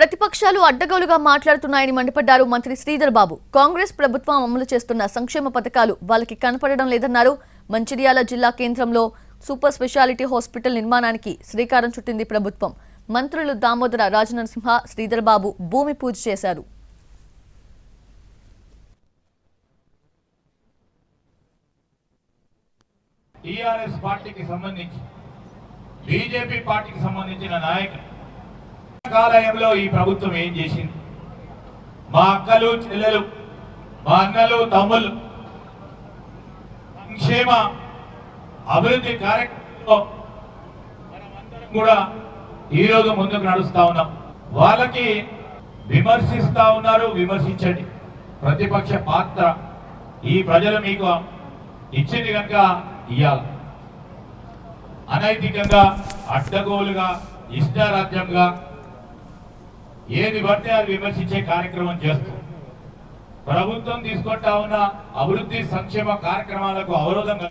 ప్రతిపక్షాలు అడ్డగోలుగా మాట్లాడుతున్నాయని మండిపడ్డారు మంత్రి శ్రీధర్ బాబు. కాంగ్రెస్ ప్రభుత్వం అమలు చేస్తున్న సంక్షేమ పథకాలు వాళ్ళకి కనపడడం లేదన్నారు. మంచిర్యాల జిల్లా కేంద్రంలో సూపర్ స్పెషాలిటీ హాస్పిటల్ నిర్మాణానికి శ్రీకారం చుట్టింది ప్రభుత్వం. మంత్రులు దామోదర రాజనరసింహ, శ్రీధర్ బాబు భూమి పూజ చేశారు. టీఆర్ఎస్ పార్టీకి సంబంధించి బీజేపీ పార్టీకి సంబంధించిన నాయకులు కాలయంలో ఈ ప్రభుత్వం ఏం చేసింది? మా అక్కలు చెల్లెలు, మా అన్నలు తమ్ముళ్ళు సంక్షేమ అభివృద్ధి కార్యక్రమంలో మనమందరం కూడా ఈరోజు ముందుకు నడుస్తా ఉన్నాం. వాళ్ళకి విమర్శిస్తా ఉన్నారు, విమర్శించండి. ప్రతిపక్ష పాత్ర ఈ ప్రజలు మీకు ఇచ్చింది కనుక ఇయ్యాలి. అనైతికంగా, అడ్డగోలుగా, ఇష్టారాజ్యంగా ఏది పడితే అది విమర్శించే కార్యక్రమం చేస్తూ ప్రభుత్వం తీసుకుంటా ఉన్న అభివృద్ధి సంక్షేమ కార్యక్రమాలకు అవరోధంగా